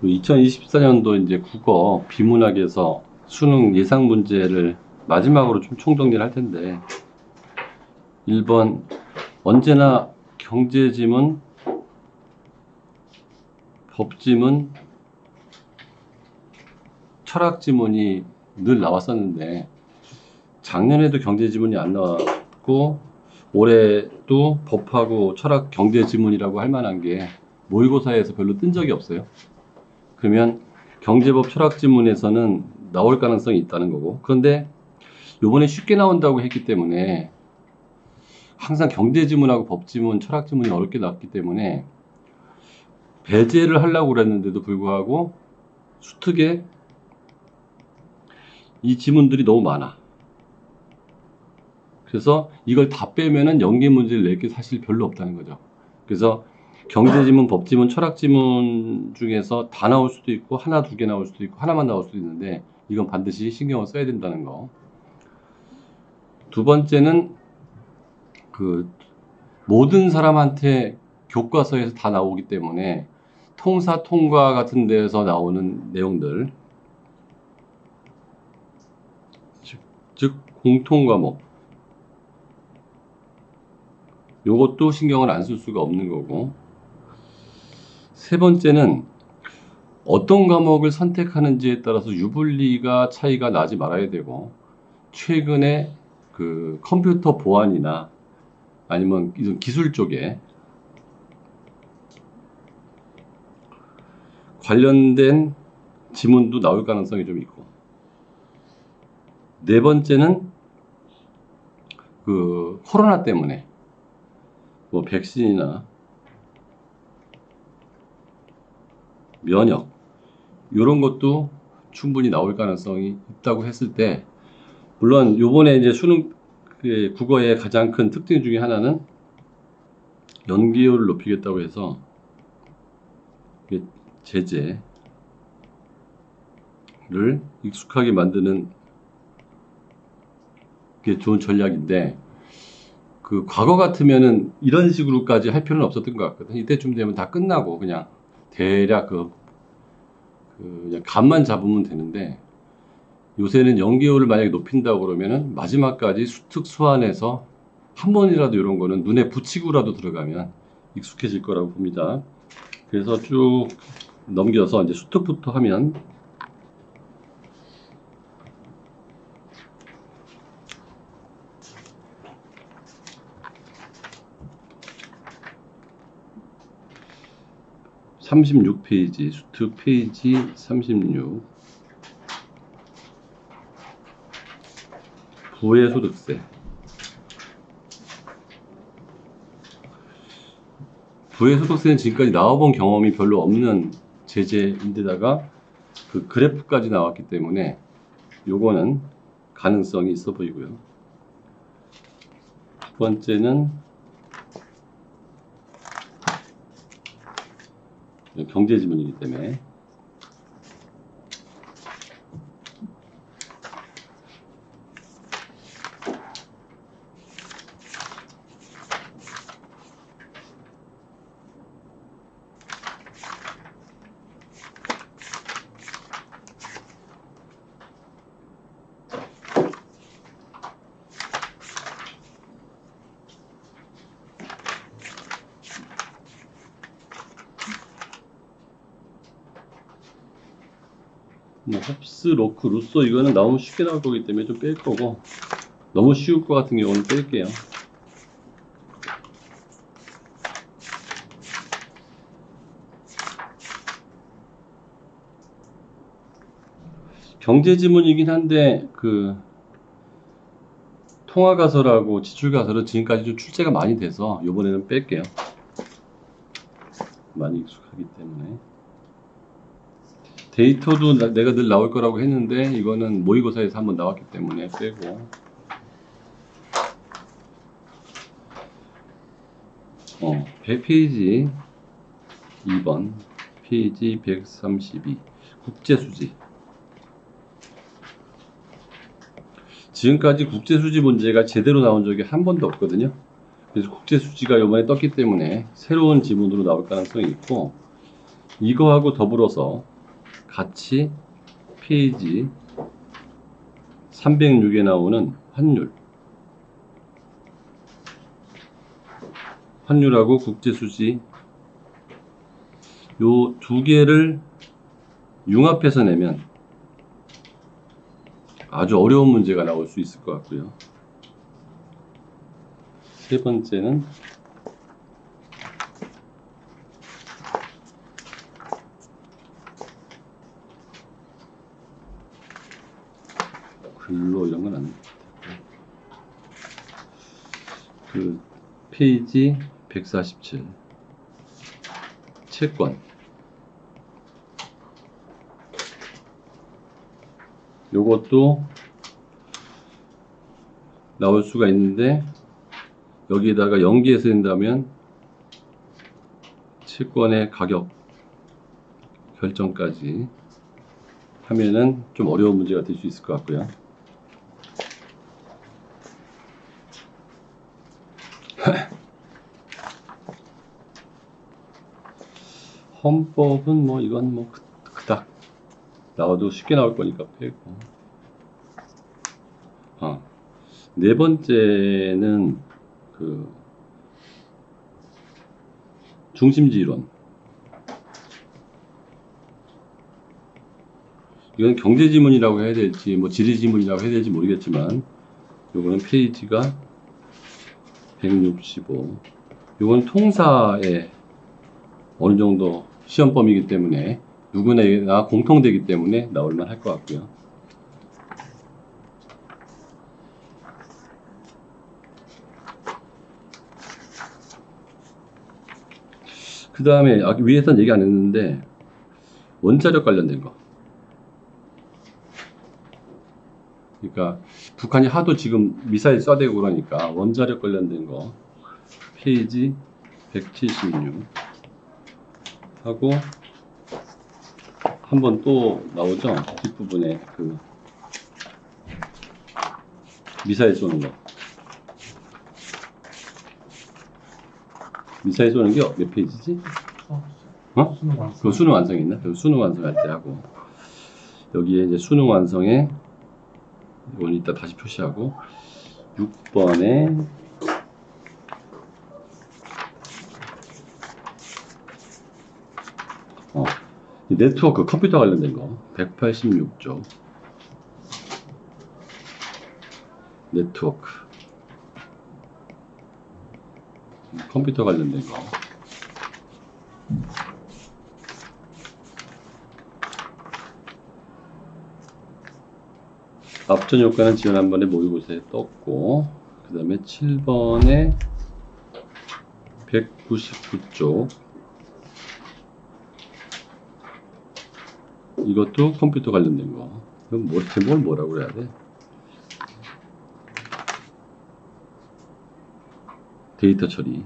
2024년도 이제 국어 비문학에서 수능 예상 문제를 마지막으로 좀 총정리를 할 텐데, 1번 언제나 경제지문, 법지문, 철학지문이 늘 나왔었는데 작년에도 경제지문이 안 나왔고 올해도 법하고 철학 경제지문이라고 할 만한 게 모의고사에서 별로 뜬 적이 없어요. 그러면 경제법 철학지문에서는 나올 가능성이 있다는 거고, 그런데 요번에 쉽게 나온다고 했기 때문에 항상 경제지문하고 법지문, 철학지문이 어렵게 나왔기 때문에 배제를 하려고 그랬는데도 불구하고 수특에 이 지문들이 너무 많아. 그래서 이걸 다 빼면은 연계 문제를 낼 게 사실 별로 없다는 거죠. 그래서 경제지문, 법지문, 철학지문 중에서 다 나올 수도 있고 하나, 두 개 나올 수도 있고 하나만 나올 수도 있는데 이건 반드시 신경을 써야 된다는 거. 두 번째는 모든 사람한테 교과서에서 다 나오기 때문에 통사, 통과 같은 데에서 나오는 내용들, 즉 공통과목, 요것도 신경을 안 쓸 수가 없는 거고, 세 번째는 어떤 과목을 선택하는지에 따라서 유불리가 차이가 나지 말아야 되고, 최근에 컴퓨터 보안이나 아니면 이런 기술 쪽에 관련된 지문도 나올 가능성이 좀 있고, 네 번째는 코로나 때문에 뭐 백신이나 면역 이런 것도 충분히 나올 가능성이 있다고 했을 때, 물론 요번에 이제 수능 국어의 가장 큰 특징 중에 하나는 연계율을 높이겠다고 해서 제재를 익숙하게 만드는 게 좋은 전략인데, 과거 같으면은 이런 식으로까지 할 필요는 없었던 것 같거든. 이때쯤 되면 다 끝나고 그냥 대략 그냥 감만 잡으면 되는데, 요새는 연계율을 만약에 높인다고 그러면은 마지막까지 수특 수완해서 한 번이라도 이런 거는 눈에 붙이고라도 들어가면 익숙해질 거라고 봅니다. 그래서 쭉 넘겨서 이제 수특부터 하면, (36페이지) 수특 페이지 36, 부의소득세. 부의소득세는 지금까지 나와본 경험이 별로 없는 제재인데다가 그래프까지 나왔기 때문에 요거는 가능성이 있어 보이고요. 두 번째는 경제지문이기 때문에 홉스, 로크, 루소 이거는 너무 쉽게 나올 거기 때문에 좀 뺄 거고, 너무 쉬울 것 같은 경우는 뺄게요. 경제지문이긴 한데 통화가설하고 지출가설은 지금까지 좀 출제가 많이 돼서 이번에는 뺄게요. 많이 익숙하기 때문에. 데이터도 내가 늘 나올 거라고 했는데 이거는 모의고사에서 한번 나왔기 때문에 빼고, 100페이지 2번 페이지 132 국제수지. 지금까지 국제수지 문제가 제대로 나온 적이 한 번도 없거든요. 그래서 국제수지가 이번에 떴기 때문에 새로운 지문으로 나올 가능성이 있고, 이거하고 더불어서 같이 페이지 306에 나오는 환율하고 국제수지 요 두 개를 융합해서 내면 아주 어려운 문제가 나올 수 있을 것 같고요. 세 번째는 글로 이런 건 안 돼. 그 페이지 147 채권 요것도 나올 수가 있는데 여기에다가 연계해서 된다면 채권의 가격 결정까지 하면은 좀 어려운 문제가 될 수 있을 것 같고요. 헌법은 뭐 이건 뭐 그닥 나와도 쉽게 나올 거니까 빼고. 네 번째는 그 중심지 이론. 이건 경제 지문이라고 해야 될지 뭐 지리 지문이라고 해야 될지 모르겠지만 요거는 페이지가 165. 요건 통사의 어느 정도 시험 범위이기 때문에 누구나 공통되기 때문에 나올만 할 것 같고요. 그 다음에 위에선 얘기 안 했는데 원자력 관련된 거. 그러니까 북한이 하도 지금 미사일 쏴대고 그러니까 원자력 관련된 거 페이지 176 하고 한 번 또 나오죠. 뒷부분에 그 미사일 쏘는 거. 미사일 쏘는 게 몇 페이지지? 수능 완성. 그 수능 완성 있나? 그 수능 완성할 때 하고 여기에 이제 수능 완성에 이건 이따 다시 표시하고 6번에 네트워크 컴퓨터 관련된 거 186조 네트워크 컴퓨터 관련된 거 앞전 효과는 지원 한 번에 모의고사에 떴고 그 다음에 7번에 199쪽 이것도 컴퓨터 관련된 거. 그럼 제목을 뭐라고 그래야 돼? 데이터 처리.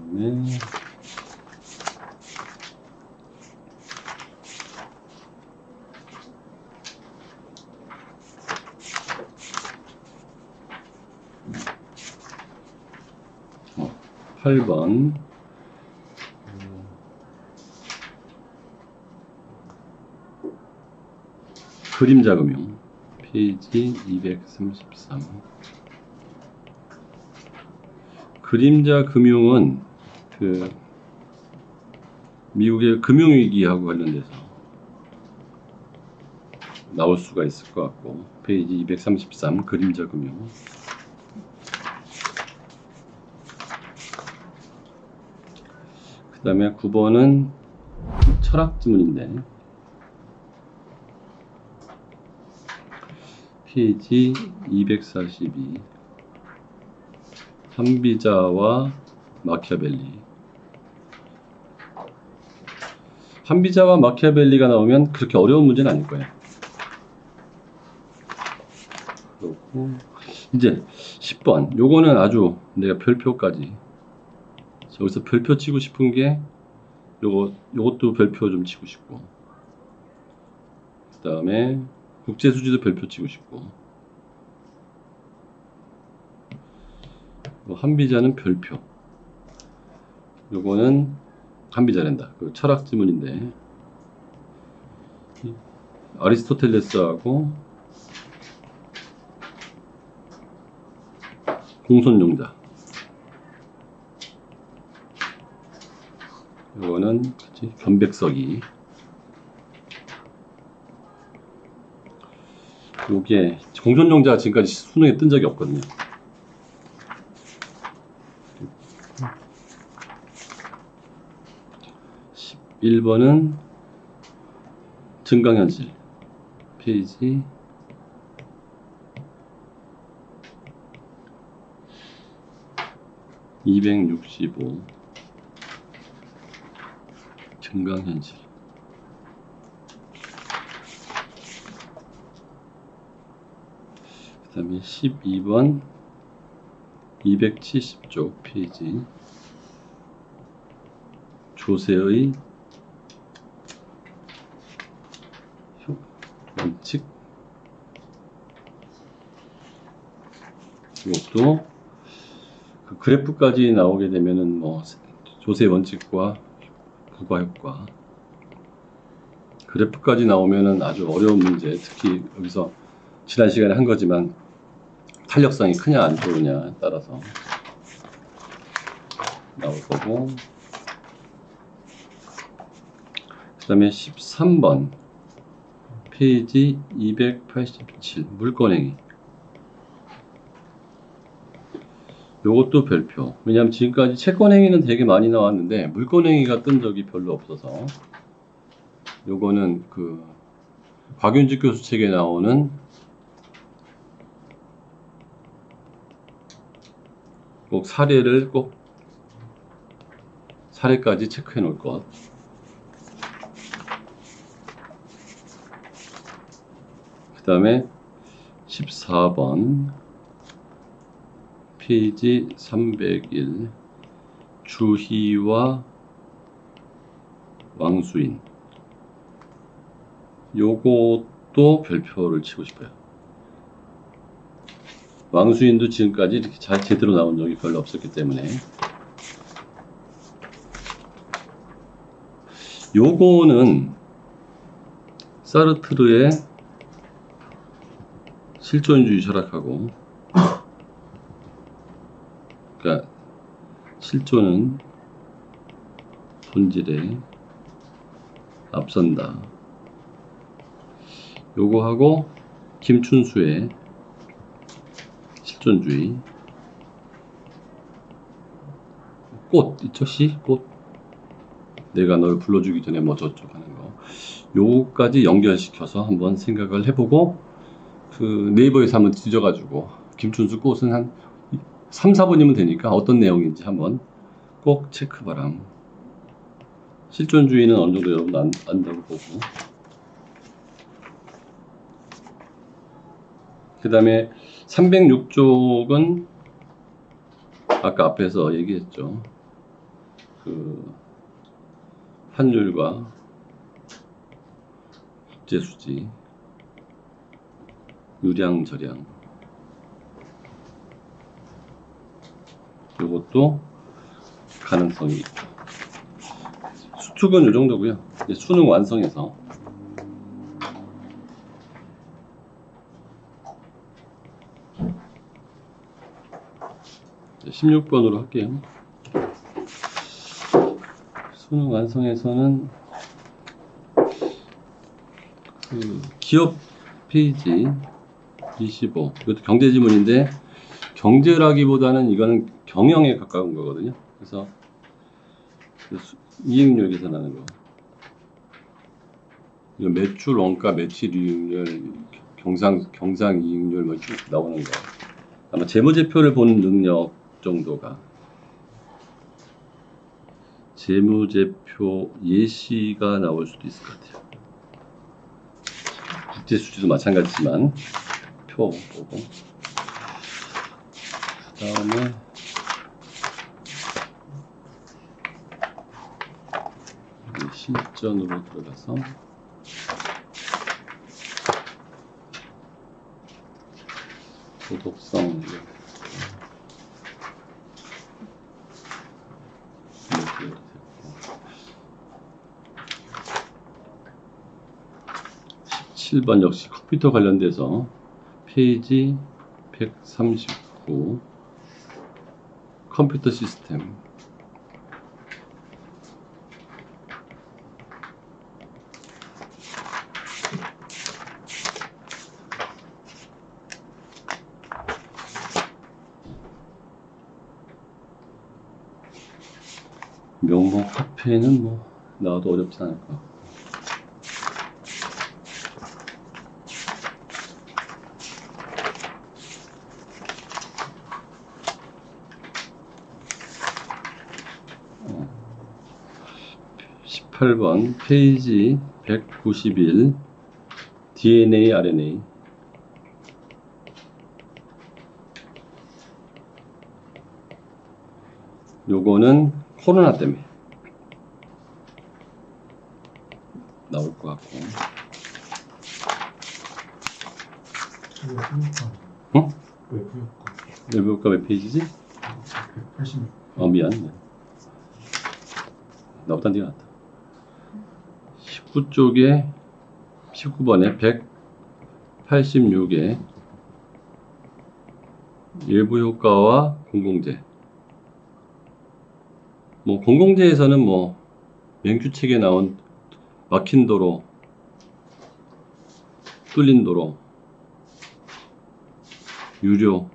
그다음에 8번 그림자 금융 페이지 233 그림자 금융은 그 미국의 금융위기하고 관련돼서 나올 수가 있을 것 같고 페이지 233 그림자 금융 그 다음에 9번은 철학 지문인데 페이지 242 한비자와 마키아벨리 한비자와 마키아벨리가 나오면 그렇게 어려운 문제는 아닐 거예요. 그렇고 이제 10번 요거는 아주 내가 별표까지 여기서 별표 치고 싶은 게 요것도 별표 좀 치고 싶고 그 다음에 국제 수지도 별표 치고 싶고, 한비자는 별표. 요거는 한비자란다. 그 철학 지문인데, 아리스토텔레스하고 공손용자. 요거는 변백석이. 요게 공손용자가 지금까지 수능에 뜬 적이 없거든요. 11번은 증강현실. 페이지 265. 증강현실. 그 다음에 12번 270쪽 페이지 조세의 원칙. 이것도 그 그래프까지 나오게 되면은 뭐 조세 원칙과 부가 효과, 그래프까지 나오면은 아주 어려운 문제, 특히 여기서 지난 시간에 한 거지만 탄력성이 크냐 안 좋으냐에 따라서 나올 거고, 그 다음에 13번 페이지 287 물권행위. 요것도 별표. 왜냐하면 지금까지 채권행위는 되게 많이 나왔는데 물권행위가 뜬 적이 별로 없어서, 요거는 그 곽윤직 교수 책에 나오는 꼭 사례를 꼭 사례까지 체크해 놓을 것. 그 다음에 14번 페이지 301 주희와 왕수인. 요것도 별표를 치고 싶어요. 왕수인도 지금까지 이렇게 잘 제대로 나온 적이 별로 없었기 때문에. 요거는 사르트르의 실존주의 철학하고, 그러니까 실존은 본질에 앞선다. 요거하고 김춘수의 실존주의. 꽃 있죠? 시? 꽃. 내가 널 불러주기 전에 뭐 저쪽 하는 거. 요거까지 연결시켜서 한번 생각을 해보고, 그 네이버에서 한번 뒤져가지고 김춘수 꽃은 한 3, 4번이면 되니까 어떤 내용인지 한번 꼭 체크 바람. 실존주의는 어느 정도 여러분 안다고 보고, 그 다음에 306쪽은 아까 앞에서 얘기했죠. 그 환율과 국제수지, 유량 절량. 이것도 가능성이 있다. 수특은 이 정도고요. 이제 수능 완성해서 16번으로 할게요. 수능 완성에서는 그 기업 페이지 25. 이것도 경제 지문인데 경제라기보다는 이거는 경영에 가까운 거거든요. 그래서 이익률 계산하는 거. 이거 매출 원가, 매출 이익률, 경상 이익률 뭐 쭉 나오는 거. 아마 재무제표를 보는 능력 정도가, 재무제표 예시가 나올 수도 있을 것 같아요. 국제수지도 마찬가지지만 표 보고, 그 다음에 실전으로 들어가서 도덕성. 17번 역시 컴퓨터 관련돼서 페이지 139 컴퓨터 시스템. 명목 화폐는 뭐 나와도 어렵지 않을 것 같고. 어. 18번 페이지 191 DNA, RNA. 요거는 코로나 때문에 나올 것 같고. 응? 외부효과 몇 페이지지? 186. 미안. 나보다 네가 낫다. 19쪽에 19번에 186에 외부효과와 공공재. 뭐 공공재에서는 뭐 맹규책에 나온 막힌 도로, 뚫린 도로, 유료,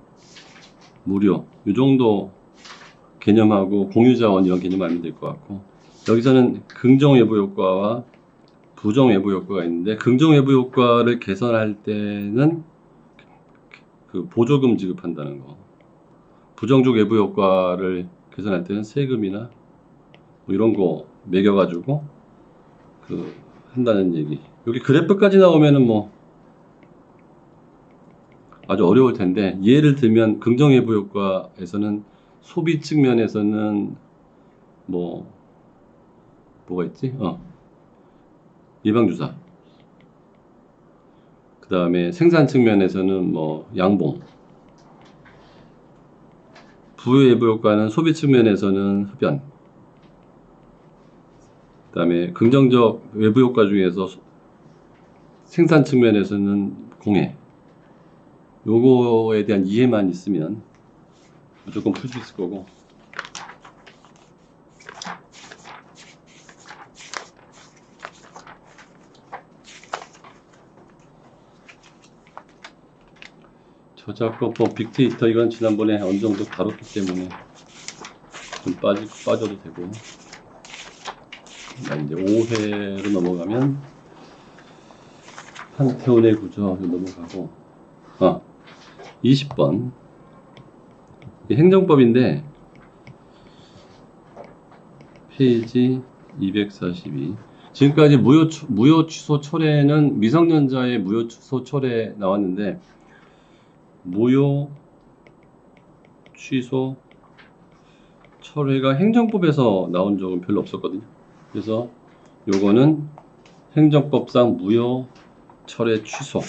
무료 이 정도 개념하고 공유자원 이런 개념 알면 될 것 같고, 여기서는 긍정 외부 효과와 부정 외부 효과가 있는데, 긍정 외부 효과를 개선할 때는 그 보조금 지급한다는 거, 부정적 외부 효과를 개선할 때는 세금이나 뭐 이런 거 매겨가지고 그 한다는 얘기. 여기 그래프까지 나오면은 뭐 아주 어려울 텐데, 예를 들면 긍정 외부 효과에서는 소비 측면에서는 뭐가 있지? 예방주사. 그 다음에 생산 측면에서는 뭐 양봉. 부외부 효과는 소비 측면에서는 흡연. 그 다음에 긍정적 외부 효과 중에서 생산 측면에서는 공해. 요거에 대한 이해만 있으면 무조건 풀 수 있을 거고. 저작권법, 빅데이터 이건 지난번에 어느 정도 다뤘기 때문에 좀 빠져도 되고. 이제 5회로 넘어가면 판테온의 구조 넘어가고. 20번 행정법인데 페이지 242. 지금까지 무효 취소 철회는 미성년자의 무효 취소 철회 나왔는데, 무효 취소 철회가 행정법에서 나온 적은 별로 없었거든요. 그래서 요거는 행정법상 무효 철회 취소.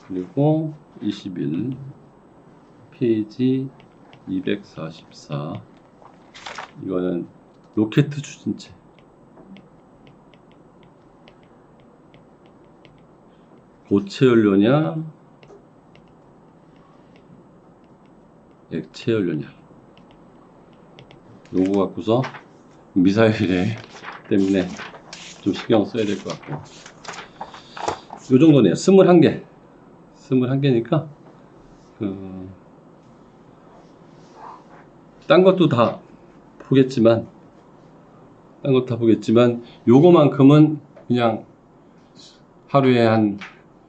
그리고 21 페이지 244. 이거는 로켓 추진체. 고체 연료냐 액체 연료냐, 요거 갖고서 미사일에 때문에 좀 신경 써야 될 것 같고. 요 정도네요. 21개. 21개니까 딴 것도 다 보겠지만 요거만큼은 그냥 하루에 한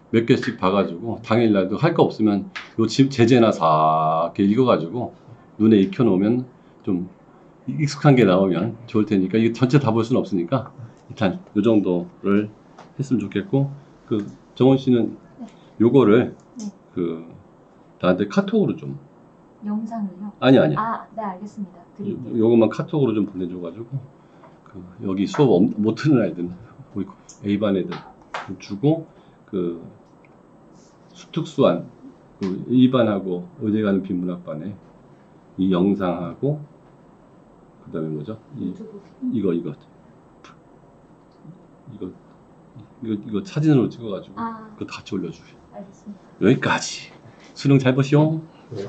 몇 개씩 봐가지고 당일날도 할 거 없으면 요 제재나 싹 읽어가지고 눈에 익혀놓으면 좀 익숙한 게 나오면 좋을 테니까, 이게 전체 다 볼 수는 없으니까 일단 요 정도를 했으면 좋겠고, 그 정원 씨는 요거를 나한테 카톡으로 좀. 영상을요? 아니. 네, 알겠습니다. 드릴게요. 요것만 카톡으로 좀 보내줘가지고 여기 수업 못 듣는 아이들, A반 애들 주고, 특수한 그 2반하고 의대 가는 비문학반에 이 영상하고 그다음에 뭐죠? 유튜브. 이거 사진으로 찍어가지고 아, 그거 같이 올려주세요. 알겠습니다. 여기까지. 수능 잘 보시오. 네.